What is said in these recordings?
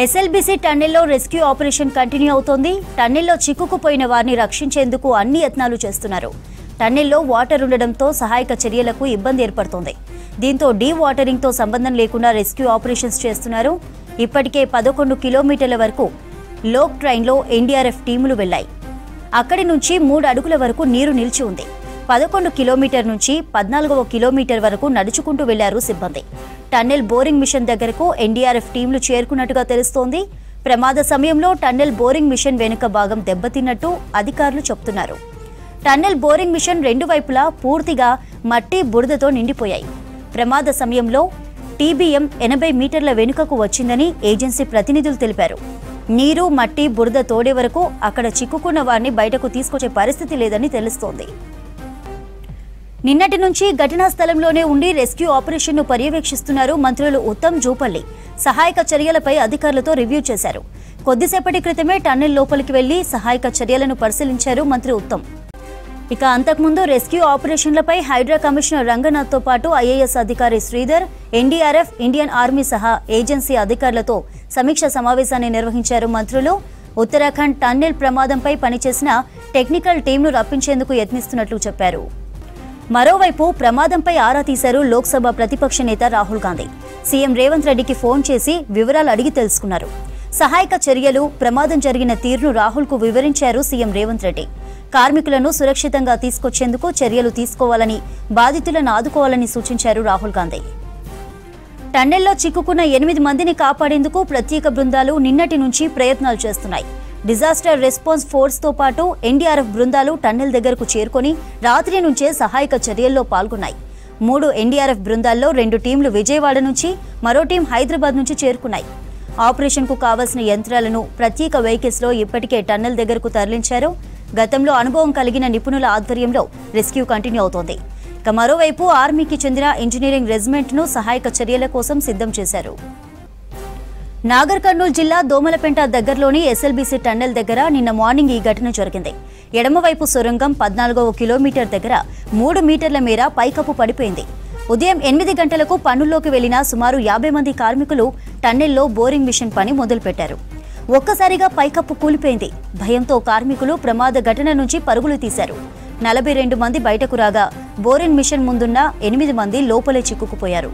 SLBC టన్నెల్లో rescue operation continue అవుతోంది. టన్నెల్లో చిక్కుకుపోయిన వారిని రక్షించేందుకు అన్ని యత్నాలు చేస్తున్నారు. టన్నెల్లో వాటర్ ఉండడంతో సహాయక చర్యలకు ఇబ్బంది ఏర్పడుతోంది. దీంతో డీ వాటరింగ్ తో సంబంధం లేకుండా రెస్క్యూ ఆపరేషన్స్ చేస్తున్నారు. ఇప్పటికే 11 కిలోమీటర్ల వరకు లోక్ ట్రైన్లో ఎన్డీఆర్ఎఫ్ టీములు వెళ్లాయి. అక్కడి నుంచి 3 అడుగుల వరకు నీరు నిలిచి ఉంది. 11 కిలోమీటర్ నుంచి 14వ కిలోమీటర్ వరకు నడుచుకుంటూ వెళ్లారు సిబ్బంది. టన్నెల్ బోరింగ్ మిషన్ దగ్గరకు ఎన్డీఆర్ఎఫ్ టీంలు చేరుకున్నట్టుగా తెలుస్తోంది. ప్రమాద సమయంలో టన్నెల్ బోరింగ్ మిషన్ వెనుక భాగం దెబ్బతిన్నట్టు అధికారులు చెబుతున్నారు. టన్నెల్ బోరింగ్ మిషన్ 2 వైపులా పూర్తిగా మట్టి బురదతో నిండిపోయాయి. ప్రమాద సమయంలో టీబీఎం 80 మీటర్ల వెనుకకు వచ్చిందని ఏజెన్సీ ప్రతినిధులు తెలిపారు. నీరు మట్టి బురద తోడే వరకు అక్కడ చిక్కుకున్న వారిని బయటకు తీసుకొచ్చే పరిస్థితి లేదని తెలుస్తోంది. నిన్నటి నుంచి ఘటనా స్థలంలోనే ఉండి రెస్క్యూ ఆపరేషన్ను పర్యవేక్షిస్తున్నారు మంత్రులు ఉత్తమ్ జూపల్లి. సహాయక చర్యలపై అధికారులతో రివ్యూ చేశారు. కొద్దిసేపటి క్రితమే టన్నెల్ లోపలికి వెళ్లి సహాయక చర్యలను పరిశీలించారు మంత్రి ఉత్తమ్. ఇక అంతకుముందు రెస్క్యూ ఆపరేషన్లపై హైడ్రా కమిషనర్ రంగనాథ్తో పాటు ఐఏఎస్ అధికారి శ్రీధర్, ఎన్డీఆర్ఎఫ్, ఇండియన్ ఆర్మీ సహా ఏజెన్సీ అధికారులతో సమీక్ష సమావేశాన్ని నిర్వహించారు మంత్రులు. ఉత్తరాఖండ్ టన్నెల్ ప్రమాదంపై పనిచేసిన టెక్నికల్ టీంను రప్పించేందుకు యత్నిస్తున్నట్లు చెప్పారు. మరోవైపు ప్రమాదంపై ఆరా తీశారు లోక్సభ ప్రతిపక్ష నేత రాహుల్ గాంధీ. సీఎం రేవంత్ రెడ్డికి ఫోన్ చేసి వివరాలు అడిగి తెలుసుకున్నారు. సహాయక చర్యలు, ప్రమాదం జరిగిన తీరును రాహుల్కు వివరించారు సీఎం రేవంత్ రెడ్డి. కార్మికులను సురక్షితంగా తీసుకొచ్చేందుకు చర్యలు తీసుకోవాలని, బాధితులను ఆదుకోవాలని సూచించారు రాహుల్ గాంధీ. టన్నెల్లో చిక్కుకున్న 8 మందిని కాపాడేందుకు ప్రత్యేక బృందాలు నిన్నటి నుంచి ప్రయత్నాలు చేస్తున్నాయి. డిజాస్టర్ రెస్పాన్స్ ఫోర్స్ తో పాటు ఎన్డీఆర్ఎఫ్ బృందాలు టన్నెల్ దగ్గరకు చేరుకొని రాత్రి నుంచే సహాయక చర్యల్లో పాల్గొన్నాయి. 3 ఎన్డీఆర్ఎఫ్ బృందాల్లో 2 టీంలు విజయవాడ నుంచి, మరో టీం హైదరాబాద్ నుంచి చేరుకున్నాయి. ఆపరేషన్కు కావాల్సిన యంత్రాలను ప్రత్యేక వెహికల్స్ లో ఇప్పటికే టన్నెల్ దగ్గరకు తరలించారు. గతంలో అనుభవం కలిగిన నిపుణుల ఆధ్వర్యంలో రెస్క్యూ కంటిన్యూ అవుతోంది. ఇక మరోవైపు ఆర్మీకి చెందిన ఇంజనీరింగ్ రెజిమెంట్ ను సహాయక చర్యల కోసం సిద్ధం చేశారు. నాగర్ కర్నూలు జిల్లా దోమలపెంట దగ్గరలోని ఎస్ఎల్బీసీ టన్నెల్ దగ్గర నిన్న మార్నింగ్ ఈ ఘటన జరిగింది. ఎడమవైపు సొరంగం 14వ కిలోమీటర్ దగ్గర 3 మీటర్ల మేర పైకప్పు పడిపోయింది. ఉదయం 8 గంటలకు పనుల్లోకి వెళ్లిన సుమారు 50 మంది కార్మికులు టన్నెల్లో బోరింగ్ మిషన్ పని మొదలుపెట్టారు. ఒక్కసారిగా పైకప్పు కూలిపోయింది. భయంతో కార్మికులు ప్రమాద ఘటన నుంచి పరుగులు తీశారు. 42 మంది బయటకు రాగా బోరింగ్ మిషన్ ముందున్న 8 మంది లోపలే చిక్కుకుపోయారు.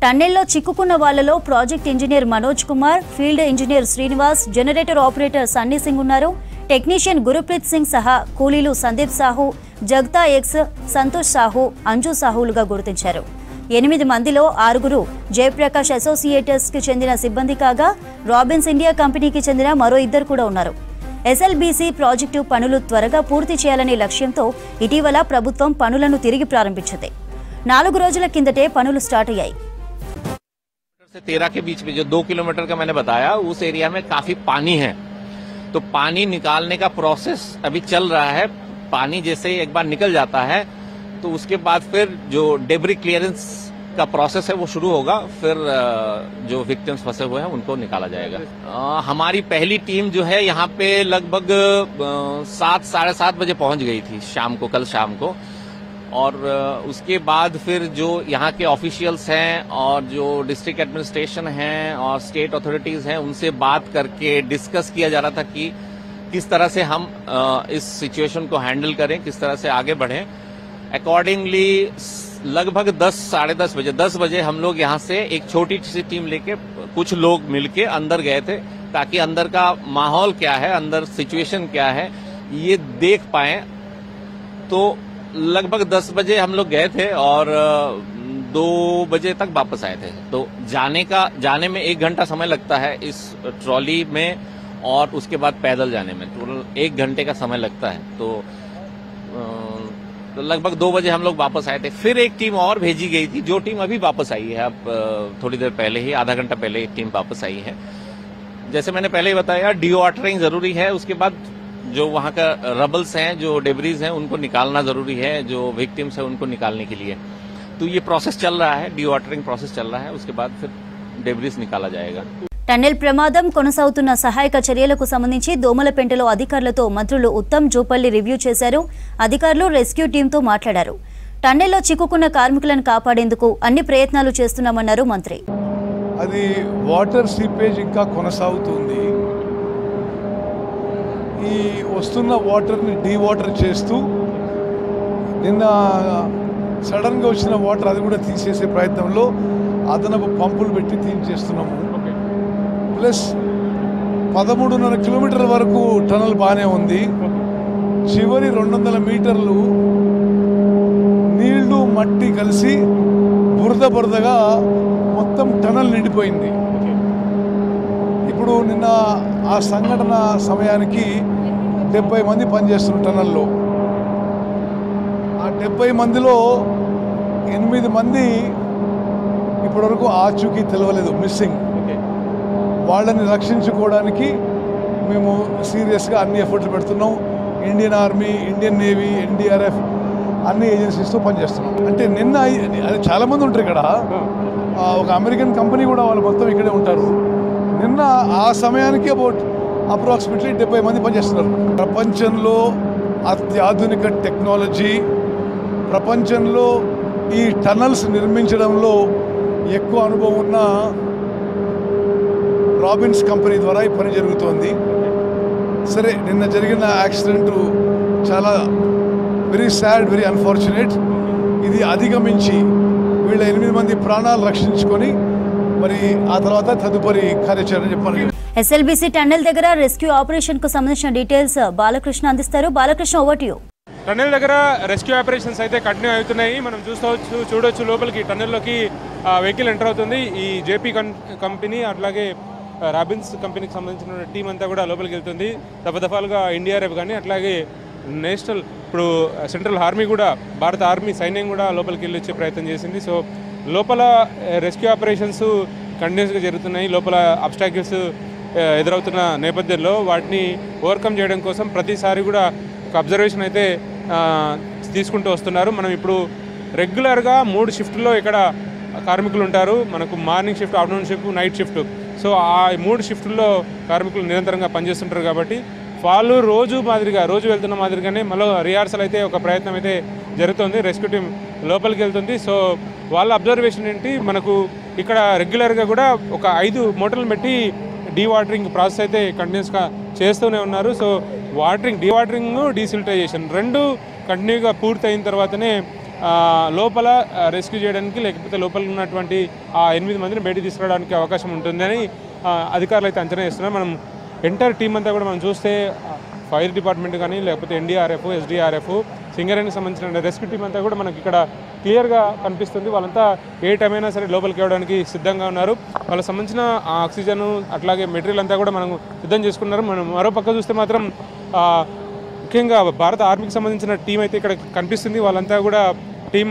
టన్నెల్లో చిక్కుకున్న వాళ్లలో project engineer Manoj Kumar, field engineer Srinivas, generator operator Sunny Singh ఉన్నారు. టెక్నీషియన్ గురుప్రీత్ సింగ్ సహా కూలీలు సందీప్ సాహు, జగతా ఎక్స్, సంతోష్ సాహు, అంజు సాహులుగా గుర్తించారు. 8 మందిలో 6 జయప్రకాష్ అసోసియేటర్స్ కి చెందిన సిబ్బంది కాగా రాబిన్స్ ఇండియా కంపెనీకి చెందిన మరో 2 కూడా ఉన్నారు. ఎస్ఎల్బీసీ ప్రాజెక్టు పనులు త్వరగా పూర్తి చేయాలనే లక్ష్యంతో ఇటీవల ప్రభుత్వం పనులను తిరిగి ప్రారంభించింది. 4 రోజుల కిందటే పనులు స్టార్ట్ అయ్యాయి. 13 के बीच में जो 2 किलोमीटर का मैंने बताया, उस एरिया में काफी पानी है, तो पानी निकालने का प्रोसेस अभी चल रहा है. पानी जैसे ही एक बार निकल जाता है तो उसके बाद फिर जो डेब्री क्लियरेंस का प्रोसेस है वो शुरू होगा. फिर जो विक्टिम्स फंसे हुए हैं उनको निकाला जाएगा. हमारी पहली टीम जो है यहाँ पे लगभग 7 साढ़े 7 बजे पहुंच गई थी शाम को, कल शाम को. और उसके बाद फिर जो यहाँ के ऑफिशियल्स हैं और जो डिस्ट्रिक्ट एडमिनिस्ट्रेशन हैं और स्टेट अथॉरिटीज हैं, उनसे बात करके डिस्कस किया जा रहा था कि किस तरह से हम इस सिचुएशन को हैंडल करें, किस तरह से आगे बढ़ें. अकॉर्डिंगली लगभग 10 साढ़े 10 बजे हम लोग यहाँ से एक छोटी सी टीम लेके कुछ लोग मिलके अंदर गए थे, ताकि अंदर का माहौल क्या है, अंदर सिचुएशन क्या है, ये देख पाए. तो लगभग 10 बजे हम लोग गए थे और 2 बजे तक वापस आए थे. तो जाने में 1 घंटा समय लगता है इस ट्रॉली में, और उसके बाद पैदल जाने में टोटल 1 घंटे का समय लगता है. तो लगभग 2 बजे हम लोग वापस आए थे. फिर एक टीम और भेजी गई थी, जो टीम अभी वापस आई है. अब थोड़ी देर पहले ही, आधा घंटा पहले एक टीम वापस आई है. जैसे मैंने पहले ही बताया, डीवाटरिंग जरूरी है. उसके बाद जो वहाँ का रबल्स हैं, जो डेब्रीज हैं, उनको निकालना जरूरी है. जो विक्टिम्स हैं उनको निकालने के लिए तो ये प्रोसेस चल रहा है, डीवाटरिंग प्रोसेस चल रहा है. उसके बाद फिर डेब्रीज निकाला जाएगा. టన్నెల్ ప్రమాదం కొనసాగుతున్న సహాయక చర్యలకు సంబంధించి దోమలపెంటలో అధికారులతో మంత్రులు ఉత్తమ్ జూపల్లి రివ్యూ చేశారు. అధికారులు రెస్క్యూ టీంతో మాట్లాడారు. టన్నెల్లో చిక్కుకున్న కార్మికులను కాపాడేందుకు అన్ని ప్రయత్నాలు చేస్తున్నామన్నారు మంత్రి. అది వాటర్ సీపేజ్ ఇంకా కొనసాగుతుంది. ఈ వస్తున్న వాటర్ని డీవాటర్ చేస్తూ నిన్న సడన్గా వచ్చిన వాటర్ అది కూడా తీసేసే ప్రయత్నంలో అదనపు పంపులు పెట్టి తీయించేస్తున్నాము. ప్లస్ 13.5 కిలోమీటర్ల వరకు టనల్ బాగానే ఉంది. చివరి 200 మీటర్లు నీళ్లు మట్టి కలిసి బురదగా మొత్తం టనల్ నిండిపోయింది. ఇప్పుడు నిన్న ఆ సంఘటన సమయానికి 70 మంది పనిచేస్తున్నారు టనల్లో. ఆ 70 మందిలో 8 మంది ఇప్పటివరకు ఆచూకీ తెలవలేదు, మిస్సింగ్. వాళ్ళని రక్షించుకోవడానికి మేము సీరియస్గా అన్ని ఎఫర్ట్లు పెడుతున్నాం. Indian army, Indian navy, NDRF అన్ని ఏజెన్సీస్తో పనిచేస్తున్నాం. అంటే నిన్న అది చాలామంది ఉంటారు ఇక్కడ. ఒక అమెరికన్ కంపెనీ కూడా వాళ్ళు మొత్తం ఇక్కడే ఉంటారు. నిన్న ఆ సమయానికి అప్రాక్సిమేట్లీ 70 మంది పనిచేస్తున్నారు. ప్రపంచంలో అత్యాధునిక టెక్నాలజీ, ప్రపంచంలో ఈ టనల్స్ నిర్మించడంలో ఎక్కువ అనుభవం ఉన్న రాబిన్స్ కంపెనీ ద్వారా ఈ పని జరుగుతోంది. సరే, నిన్న జరిగిన యాక్సిడెంట్ చాలా వెరీ సాడ్, వెరీ అన్ఫార్చునేట్. ఇది అధిగమించి వీళ్ళ 8 మంది ప్రాణాలు రక్షించుకొని మరి ఆ తర్వాత తదుపరి కార్యాచరణ చెప్పాలి. ఎస్ఎల్బీసీ టన్నెల్ దగ్గర రెస్క్యూ ఆపరేషన్ కు సంబంధించిన డీటెయిల్స్ బాలకృష్ణ అందిస్తారు. Balakrishna, over to you. Tunnel దగ్గర రెస్క్యూ ఆపరేషన్స్ అయితే కంటిన్యూ అవుతున్నాయి. మనం చూడొచ్చు లోపలికి టన్నెల్లోకి వెహికల్ ఎంటర్ అవుతుంది. ఈ జేపీ కంపెనీ అట్లాగే రాబిన్స్ కంపెనీకి సంబంధించిన టీం అంతా కూడా లోపలికి వెళ్తుంది. దఫాలుగా ఎన్డీఆర్ఎఫ్ కానీ అట్లాగే నేషనల్ ఇప్పుడు సెంట్రల్ ఆర్మీ కూడా, భారత ఆర్మీ సైన్యం కూడా లోపలికి వెళ్ళి వచ్చే ప్రయత్నం చేసింది. సో లోపల రెస్క్యూ ఆపరేషన్స్ కంటిన్యూస్గా జరుగుతున్నాయి. లోపల అబ్స్టాకిల్స్ ఎదురవుతున్న నేపథ్యంలో వాటిని ఓవర్కమ్ చేయడం కోసం ప్రతిసారి కూడా ఒక అబ్జర్వేషన్ అయితే తీసుకుంటూ వస్తున్నారు. మనం ఇప్పుడు రెగ్యులర్గా 3 షిఫ్ట్లో ఇక్కడ కార్మికులు ఉంటారు. మనకు morning shift, afternoon shift, night shift. So ఆ 3 షిఫ్ట్లో కార్మికులు నిరంతరంగా పనిచేస్తుంటారు కాబట్టి వాళ్ళు రోజు వెళ్తున్న మాదిరిగానే మళ్ళీ రిహార్సల్ అయితే ఒక ప్రయత్నం అయితే జరుగుతుంది. రెస్క్యూ టీం లోపలికి వెళ్తుంది. సో వాళ్ళ అబ్జర్వేషన్ ఏంటి, మనకు ఇక్కడ రెగ్యులర్గా కూడా ఒక 5 మోటార్లు పెట్టి డీవాటరింగ్ ప్రాసెస్ అయితే కంటిన్యూస్గా చేస్తూనే ఉన్నారు. సో డీవాటరింగ్, డీసిల్టైజేషన్ 2 కంటిన్యూగా పూర్తయిన తర్వాతనే లోపల రెస్క్యూ చేయడానికి లేకపోతే లోపల ఉన్నటువంటి ఆ 8 మందిని బయటికి తీసుకురావడానికి అవకాశం ఉంటుందని అధికారులు అయితే అంచనా వేస్తున్నారు. మనం ఎంటైర్ టీం అంతా కూడా మనం చూస్తే ఫైర్ డిపార్ట్మెంట్ కానీ లేకపోతే ఎన్డీఆర్ఎఫ్, ఎస్డీఆర్ఎఫ్, సింగరేణికి సంబంధించిన రెస్క్యూ టీం అంతా కూడా మనకి ఇక్కడ క్లియర్గా కనిపిస్తుంది. వాళ్ళంతా ఏ టైం అయినా సరే లోపలికి వెళ్ళడానికి సిద్ధంగా ఉన్నారు. వాళ్ళకి సంబంధించిన ఆక్సిజన్ అట్లాగే మెటీరియల్ అంతా కూడా మనం సిద్ధం చేసుకున్నారు. మనం మరో పక్క చూస్తే మాత్రం ముఖ్యంగా భారత ఆర్మీకి సంబంధించిన టీం అయితే ఇక్కడ కనిపిస్తుంది. వాళ్ళంతా కూడా team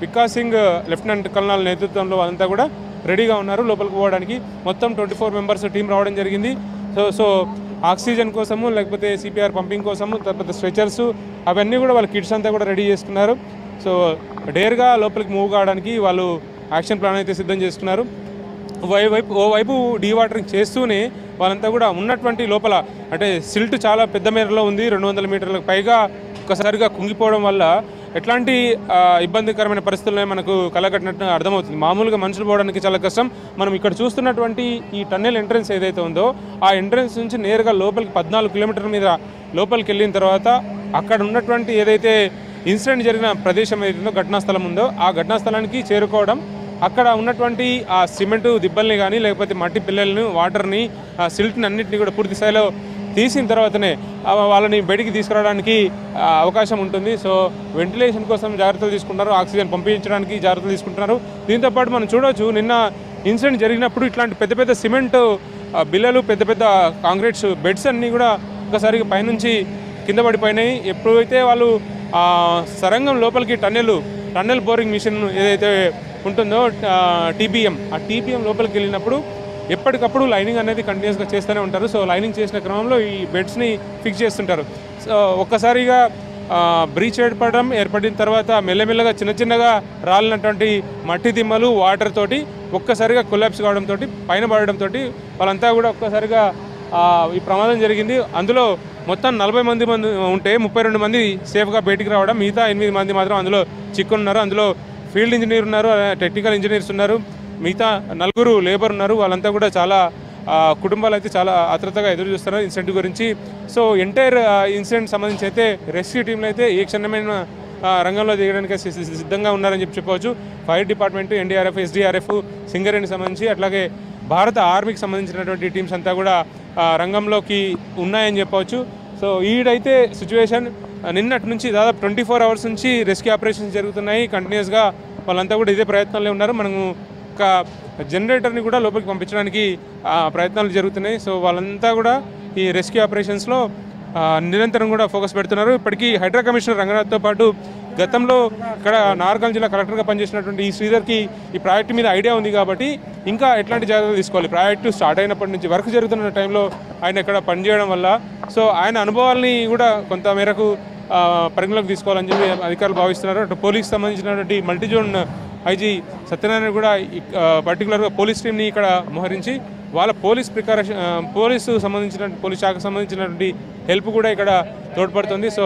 Vikas Singh lieutenant colonel నేతృత్వంలో వాళ్ళంతా కూడా రెడీగా ఉన్నారు లోపలికి పోవడానికి. మొత్తం 24 మెంబర్స్ టీం రావడం జరిగింది. సో ఆక్సిజన్ కోసము లేకపోతే సిపిఆర్ పంపింగ్ కోసము తర్వాత స్ట్రెచర్స్ అవన్నీ కూడా వాళ్ళ కిట్స్ అంతా కూడా రెడీ చేసుకున్నారు. సో డేర్గా లోపలికి మూవ్ కావడానికి వాళ్ళు యాక్షన్ ప్లాన్ అయితే సిద్ధం చేసుకున్నారు. ఓవైపు డీవాటరింగ్ చేస్తూనే వాళ్ళంతా కూడా ఉన్నటువంటి లోపల అంటే సిల్ట్ చాలా పెద్ద మేరలో ఉంది. 200 మీటర్లకు పైగా ఒక్కసారిగా కుంగిపోవడం వల్ల ఎట్లాంటి ఇబ్బందికరమైన పరిస్థితుల్లో మనకు కలగట్టినట్టు అర్థమవుతుంది. మామూలుగా మనుషులు పోవడానికి చాలా కష్టం. మనం ఇక్కడ చూస్తున్నటువంటి ఈ టన్నెల్ ఎంట్రన్స్ ఏదైతే ఉందో ఆ ఎంట్రన్స్ నుంచి నేరుగా లోపలికి 14 కిలోమీటర్ల మీద లోపలికి వెళ్ళిన తర్వాత అక్కడ ఉన్నటువంటి ఏదైతే ఇన్సిడెంట్ జరిగిన ప్రదేశం ఏదైతుందో ఘటనా స్థలం ఉందో ఆ ఘటనా స్థలానికి చేరుకోవడం, అక్కడ ఉన్నటువంటి ఆ సిమెంటు దిబ్బల్ని కానీ లేకపోతే మట్టి పిల్లలను, వాటర్ని, సిల్ట్ని అన్నింటినీ కూడా పూర్తి స్థాయిలో తీసిన తర్వాతనే వాళ్ళని బయటికి తీసుకురావడానికి అవకాశం ఉంటుంది. సో వెంటిలేషన్ కోసం జాగ్రత్తలు తీసుకుంటారు, ఆక్సిజన్ పంపించడానికి జాగ్రత్తలు తీసుకుంటున్నారు. దీంతోపాటు మనం చూడవచ్చు నిన్న ఇన్సిడెంట్ జరిగినప్పుడు ఇట్లాంటి పెద్ద పెద్ద సిమెంట్ బిల్లలు, పెద్ద పెద్ద కాంక్రీట్స్ బెడ్స్ అన్నీ కూడా ఒకసారి పైనుంచి కింద పడిపోయినాయి. ఎప్పుడైతే వాళ్ళు సరంగం లోపలికి టన్నెల్ బోరింగ్ మిషన్ ఏదైతే ఉంటుందో టీబీఎం, ఆ టీబీఎం లోపలికి వెళ్ళినప్పుడు ఎప్పటికప్పుడు లైనింగ్ అనేది కంటిన్యూస్గా చేస్తూనే ఉంటారు. సో లైనింగ్ చేసిన క్రమంలో ఈ బెడ్స్ని ఫిక్స్ చేస్తుంటారు. సో ఒక్కసారిగా బ్రీచ్ ఏర్పడిన తర్వాత మెల్లమెల్లగా చిన్నగా రాలినటువంటి మట్టి దిమ్మలు వాటర్ తోటి ఒక్కసారిగా కొలాప్స్ కావడంతో పైన పడడంతో వాళ్ళంతా కూడా ఒక్కసారిగా ఈ ప్రమాదం జరిగింది. అందులో మొత్తం 40 మంది ఉంటే 32 మంది సేఫ్గా బయటికి రావడం, మిగతా 8 మంది మాత్రం అందులో చిక్కున్నారు. అందులో ఫీల్డ్ ఇంజనీర్ ఉన్నారు, టెక్నికల్ ఇంజనీర్స్ ఉన్నారు, మిగతా 4 లేబర్ ఉన్నారు. వాళ్ళంతా కూడా చాలా కుటుంబాలు అయితే చాలా ఆతృతగా ఎదురు చూస్తున్నారు ఇన్సిడెంట్ గురించి. సో ఎంటైర్ ఇన్సిడెంట్ సంబంధించి అయితే రెస్క్యూ టీంలు అయితే ఏ క్షణమైన రంగంలో దిగడానికి సిద్ధంగా ఉన్నారని చెప్పవచ్చు. ఫైర్ డిపార్ట్మెంట్, ఎన్డీఆర్ఎఫ్, ఎస్డీఆర్ఎఫ్, సింగరేణికి సంబంధించి అట్లాగే భారత ఆర్మీకి సంబంధించినటువంటి టీమ్స్ అంతా కూడా రంగంలోకి ఉన్నాయని చెప్పవచ్చు. సో ఈడైతే సిచ్యువేషన్ నిన్నటి నుంచి దాదాపు 24 hours నుంచి రెస్క్యూ ఆపరేషన్స్ జరుగుతున్నాయి కంటిన్యూస్గా. వాళ్ళంతా కూడా ఇదే ప్రయత్నంలో ఉన్నారు. మనము ఒక జనరేటర్ని కూడా లోపలికి పంపించడానికి ప్రయత్నాలు జరుగుతున్నాయి. సో వాళ్ళంతా కూడా ఈ రెస్క్యూ ఆపరేషన్స్లో నిరంతరం కూడా ఫోకస్ పెడుతున్నారు. ఇప్పటికీ హైడ్రా కమిషనర్ రంగనాథ్తో పాటు గతంలో ఇక్కడ నార్కల్ జిల్లా కలెక్టర్గా పనిచేసినటువంటి ఈ శ్రీధర్కి ఈ ప్రాజెక్టు మీద ఐడియా ఉంది కాబట్టి ఇంకా ఎట్లాంటి జాగ్రత్తలు తీసుకోవాలి, ప్రాజెక్టు స్టార్ట్ అయినప్పటి నుంచి వర్క్ జరుగుతున్న టైంలో ఆయన ఇక్కడ పనిచేయడం వల్ల సో ఆయన అనుభవాల్ని కూడా కొంత మేరకు పరిగణలోకి తీసుకోవాలని చెప్పి అధికారులు భావిస్తున్నారు. అటు పోలీస్కి సంబంధించినటువంటి మల్టీజోన్ ఐజీ సత్యనారాయణ కూడా పర్టికులర్గా పోలీస్ టీంని ఇక్కడ మోహరించి వాళ్ళ పోలీసు సంబంధించిన పోలీస్ శాఖకు సంబంధించినటువంటి హెల్ప్ కూడా ఇక్కడ తోడ్పడుతుంది. సో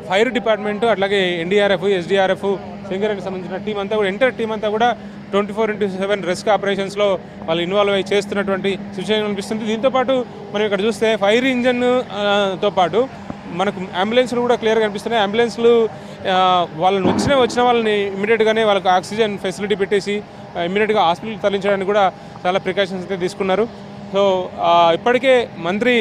ఫైర్ డిపార్ట్మెంట్ అట్లాగే ఎన్డీఆర్ఎఫ్, ఎస్డీఆర్ఎఫ్, సింగరేణికి సంబంధించిన టీం అంతా కూడా ఎంటైర్ టీం అంతా కూడా 24/7 రెస్క్యూ ఆపరేషన్స్లో వాళ్ళు ఇన్వాల్వ్ అయ్యి చేస్తున్నటువంటి సిచ్యువేషన్ అనిపిస్తుంది. దీంతోపాటు మనం ఇక్కడ చూస్తే ఫైర్ ఇంజన్తో పాటు మనకు అంబులెన్స్లు కూడా క్లియర్గా కనిపిస్తున్నాయి. అంబులెన్స్లు వాళ్ళని వచ్చిన వాళ్ళని ఇమీడియట్గానే వాళ్ళకి ఆక్సిజన్ ఫెసిలిటీ పెట్టేసి ఇమీడియట్గా హాస్పిటల్కి తరలించడానికి కూడా చాలా ప్రికాషన్స్ అయితే తీసుకున్నారు. సో ఇప్పటికే మంత్రి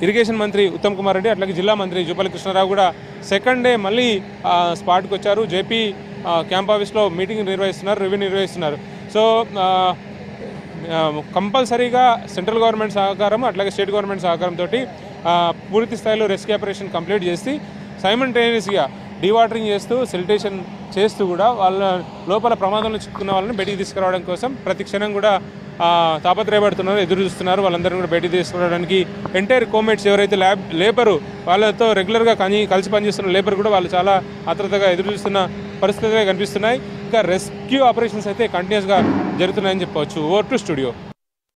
ఇరిగేషన్ మంత్రి ఉత్తమ్ కుమార్ రెడ్డి అట్లాగే జిల్లా మంత్రి జూపల్లి కృష్ణారావు కూడా సెకండ్ డే మళ్ళీ స్పాట్కి వచ్చారు. జేపీ క్యాంప్ ఆఫీస్లో మీటింగ్ నిర్వహిస్తున్నారు, రివ్యూ నిర్వహిస్తున్నారు. సో కంపల్సరీగా సెంట్రల్ గవర్నమెంట్ సహకారం అట్లాగే స్టేట్ గవర్నమెంట్ సహకారంతో పూర్తి స్థాయిలో రెస్క్యూ ఆపరేషన్ కంప్లీట్ చేసి సైమల్టేనియస్గా డీవాటరింగ్ చేస్తూ సెలిటేషన్ చేస్తూ కూడా వాళ్ళ లోపల ప్రమాదంలో చిక్కుకున్న వాళ్ళని బయటికి తీసుకురావడం కోసం ప్రతి క్షణం కూడా తాపత్రయపడుతున్నారు, ఎదురు చూస్తున్నారు. వాళ్ళందరూ కూడా బయటికి తీసుకురావడానికి ఎంటైర్ కోమేట్స్ ఎవరైతే లేబరు వాళ్ళతో రెగ్యులర్గా కలిసి పనిచేస్తున్న లేబర్ కూడా వాళ్ళు చాలా ఆతృతగా ఎదురు చూస్తున్న పరిస్థితులే కనిపిస్తున్నాయి. ఇంకా రెస్క్యూ ఆపరేషన్స్ అయితే కంటిన్యూస్గా జరుగుతున్నాయని చెప్పవచ్చు. Over to studio.